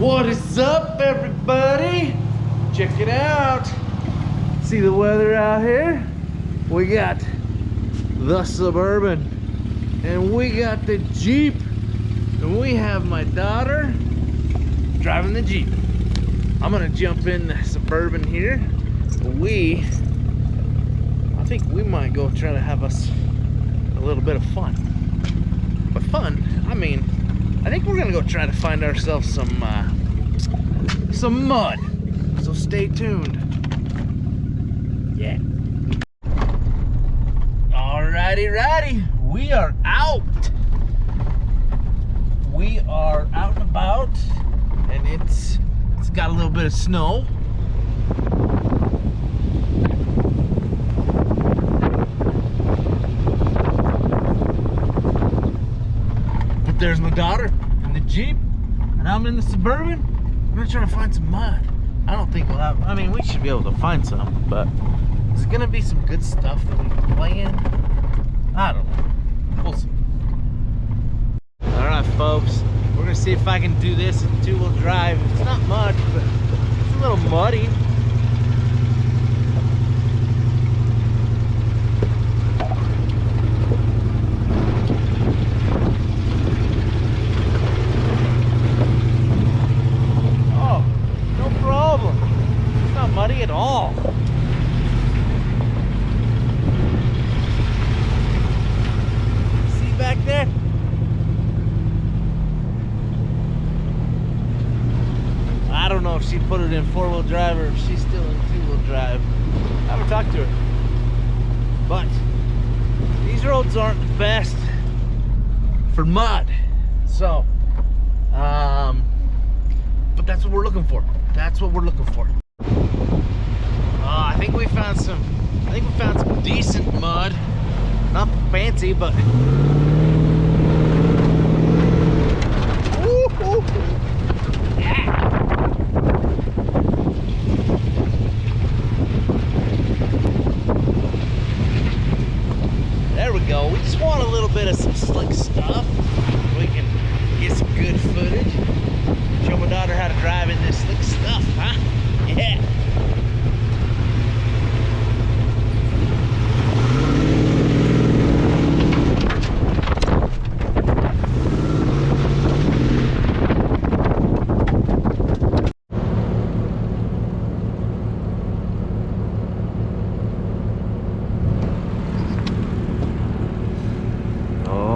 What is up, everybody? Check it out. See the weather out here? We got the Suburban and we got the Jeep, and we have my daughter driving the Jeep. I'm gonna jump in the Suburban here. I think we might go try to have us a little bit of fun. But fun, I mean, I think we're gonna go try to find ourselves some mud. So stay tuned. Yeah. Alrighty, we are out. We are out and about, and it's got a little bit of snow. But there's my daughter in the Jeep, and I'm in the Suburban. I'm gonna try to find some mud. I don't think we'll have, I mean, we should be able to find some, but there's gonna be some good stuff that we can play in. I don't know. We'll see. Alright, folks. We're gonna see if I can do this in two-wheel drive. It's not much, but it's a little muddy. Oh, no problem. It's not muddy at all. See back there? I don't know if she put it in four-wheel drive or if she's still in two-wheel drive. I haven't talked to her. But these roads aren't the best for mud. So, but that's what we're looking for. That's what we're looking for. I think we found some decent mud. Not fancy, but there we go. We just want a little bit of some slick stuff. We can get some good footage. Show my daughter how to drive in this slick stuff, huh? Yeah.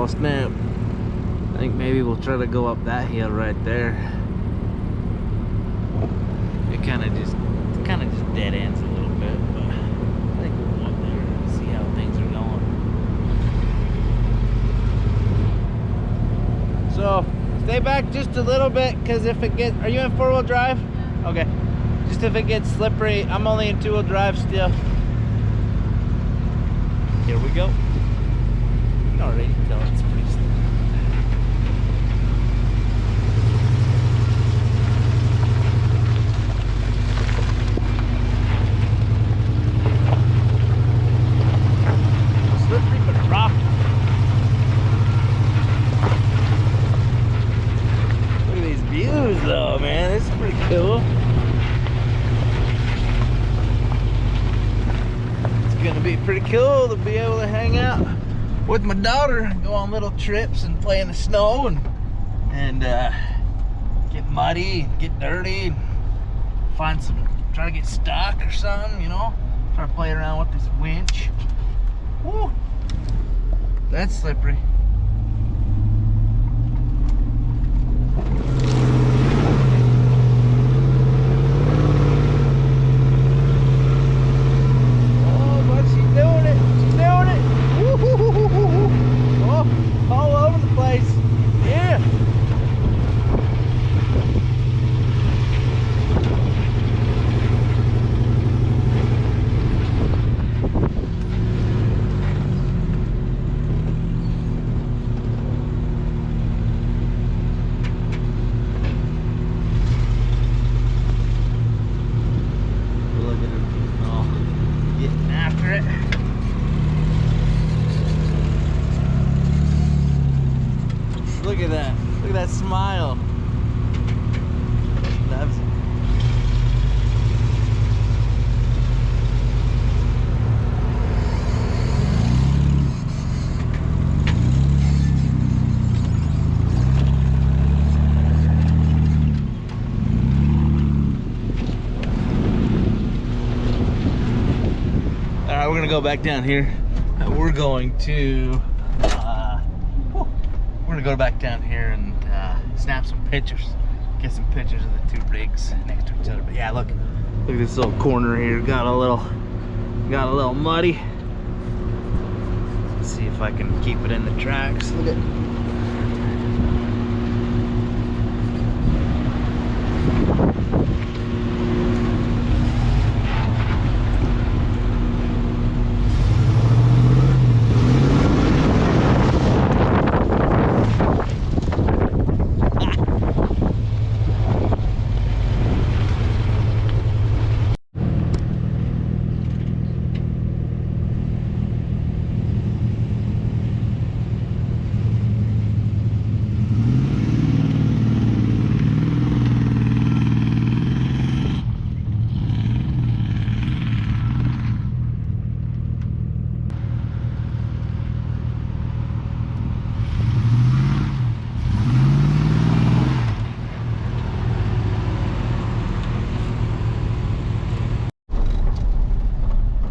Snap. I think maybe we'll try to go up that hill right there. It kind of just dead ends a little bit, but I think we'll go up there and see how things are going. So stay back just a little bit, because if it gets, are you in four-wheel drive? Okay. Just if it gets slippery, I'm only in two-wheel drive still. Here we go. You can already tell it's pretty slippery. Slippery but rocky. Look at these views though, man. This is pretty cool. It's gonna be pretty cool to be able to hang out with my daughter, go on little trips and play in the snow and get muddy and get dirty and find some, try to get stuck or something, you know, try to play around with this winch. Woo, that's slippery. gonna go back down here. We're going to go back down here and snap some pictures. Get some pictures of the two rigs next to each other. But yeah, look at this little corner here. Got a little muddy. Let's see if I can keep it in the tracks. Look at.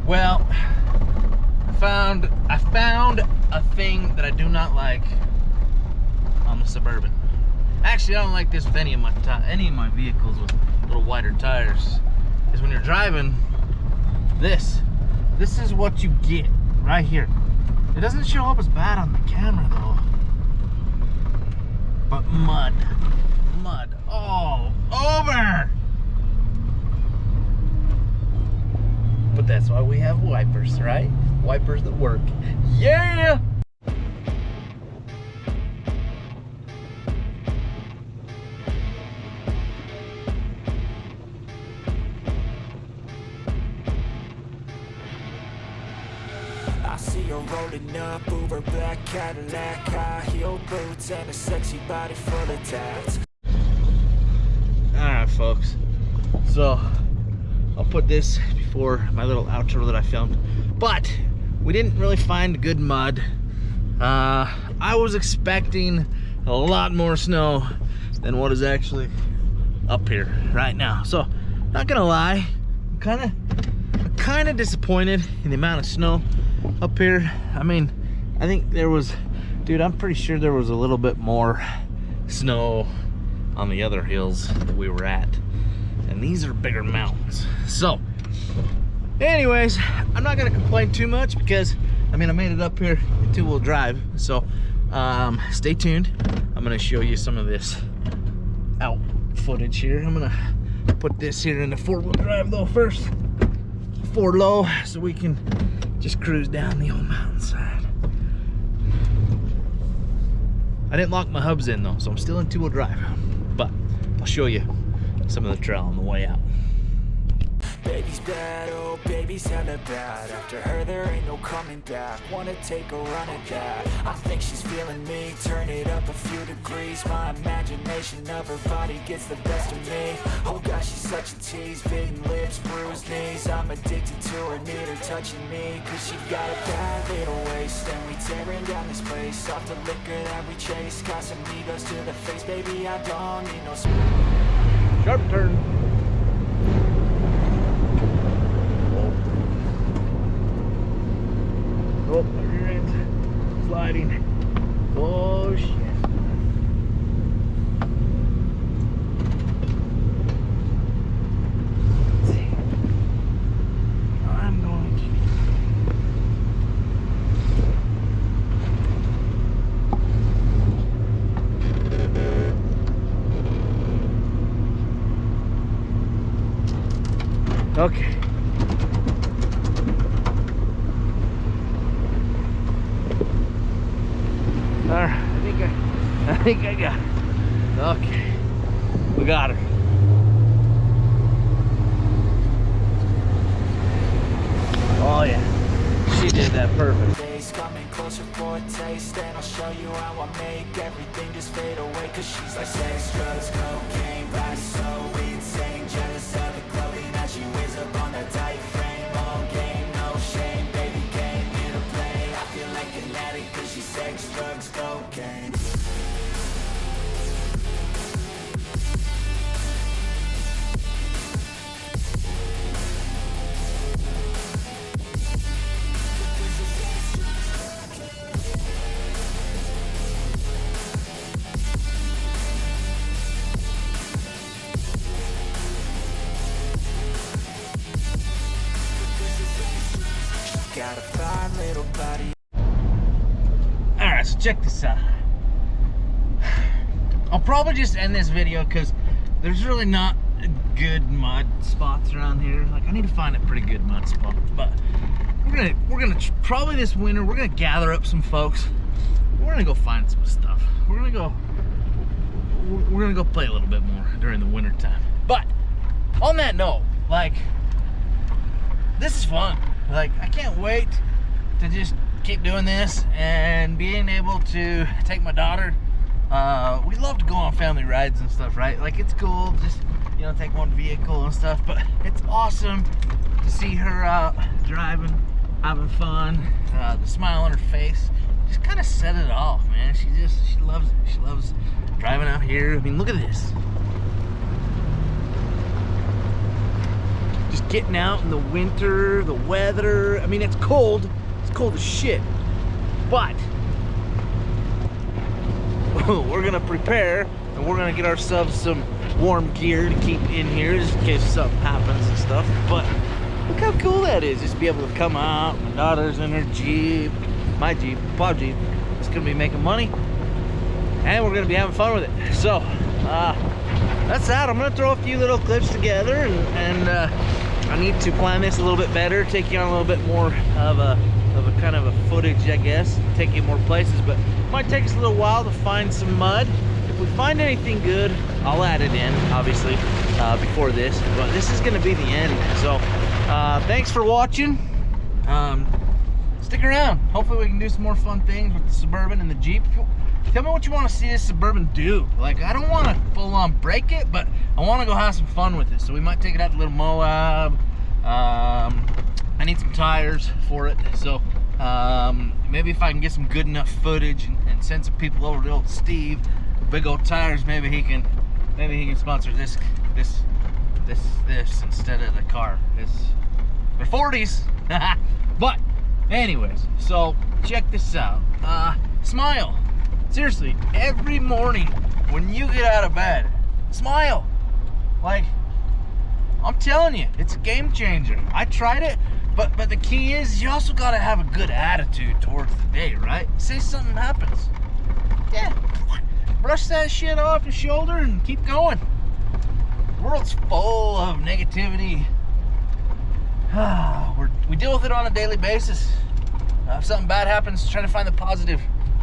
Well, I found a thing that I do not like on the Suburban. Actually, I don't like this with any of my vehicles with little wider tires. Is when you're driving, this is what you get right here. It doesn't show up as bad on the camera though. But mud all over. But that's why we have wipers, right? Wipers that work. Yeah! I see her rolling up, Uber black Cadillac, high heel boots and a sexy body full of tats. Alright folks, so I'll put this before my little outro that I filmed, but we didn't really find good mud. I was expecting a lot more snow than what is actually up here right now. So not gonna lie, I'm kind of disappointed in the amount of snow up here. I mean, I think there was, dude, I'm pretty sure there was a little bit more snow on the other hills that we were at, and these are bigger mountains. So anyways, I'm not gonna complain too much because I mean I made it up here in two-wheel drive. So stay tuned. I'm gonna show you some of this out footage here. I'm gonna put this here in the four-wheel drive though first, 4 low, so we can just cruise down the old mountainside. I didn't lock my hubs in though, so I'm still in two-wheel drive, but I'll show you some of the trail on the way out. Baby's bad, oh baby's hella bad. After her there ain't no coming back. Wanna take a run at that. I think she's feeling me. Turn it up a few degrees. My imagination of her body gets the best of me. Oh gosh, she's such a tease. Bitten lips, bruised knees. I'm addicted to her, need her touching me. Cause she got a bad little waist, and we tearing down this place. Off the liquor that we chase. Got some egos to the face, baby, I don't need no sharp turn. Oh, rear end sliding. Oh shit. Let's see. I'm going to. Okay. Alright, I think I got it. Okay, we got her. Oh yeah, she did that perfect. Coming closer for a taste, and I'll show you how I make everything just fade away. Cause she's like sex, drugs, cocaine, body so insane. Jealous of the clothing that she wears up on that tight frame. All game, no shame, baby came here to play. I feel like an addict cause she's sex, drugs, cocaine. So check this out. I'll probably just end this video because there's really not good mud spots around here. Like, I need to find a pretty good mud spot. But we're gonna probably this winter we're gonna gather up some folks. We're gonna go find some stuff. We're gonna go play a little bit more during the winter time. But on that note, like, this is fun. Like, I can't wait to just keep doing this and being able to take my daughter. We love to go on family rides and stuff, right? Like, it's cool just, you know, take one vehicle and stuff, but it's awesome to see her out driving, having fun, the smile on her face. Just kind of set it off, man. She loves it. She loves driving out here. I mean, look at this. Just getting out in the winter, the weather. I mean, it's cold. It's cold as shit. But we're gonna prepare and we're gonna get ourselves some warm gear to keep in here just in case something happens and stuff. But look how cool that is, just to be able to come out. My daughter's in her Jeep, my Jeep, Bob Jeep. It's gonna be making money and we're gonna be having fun with it. So that's that. I'm gonna throw a few little clips together and I need to plan this a little bit better, take you on a little bit more of a kind of a footage, I guess, take you more places, but it might take us a little while to find some mud. If we find anything good, I'll add it in, obviously, before this, but this is gonna be the end. So thanks for watching. Stick around. Hopefully we can do some more fun things with the Suburban and the Jeep. Tell me what you want to see this Suburban do. Like, I don't want to full on break it, but I want to go have some fun with it. So we might take it out to Little Moab. I need some tires for it, so maybe if I can get some good enough footage and send some people over to old Steve, big old tires, maybe he can sponsor this instead of the car. They're 40s. But anyways, so check this out. Smile. Seriously, every morning when you get out of bed, smile. Like, I'm telling you, it's a game changer. I tried it, but the key is you also gotta have a good attitude towards the day, right? Say something happens, yeah, brush that shit off your shoulder and keep going. The world's full of negativity. We deal with it on a daily basis. If something bad happens, try to find the positive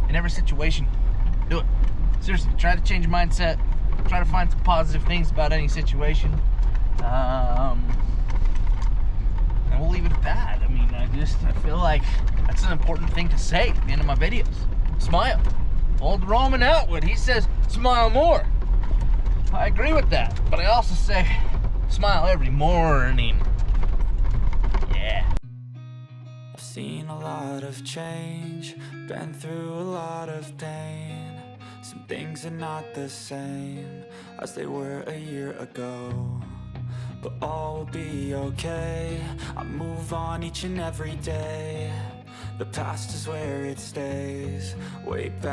in every situation. Do it. Seriously, try to change your mindset. Try to find some positive things about any situation. And we'll leave it at that. I mean, I feel like that's an important thing to say at the end of my videos. Smile. Old Roman Atwood, he says, smile more. I agree with that, but I also say, smile every morning. Yeah. I've seen a lot of change, been through a lot of pain. Some things are not the same as they were a year ago, but all will be okay. I move on each and every day. The past is where it stays, way back.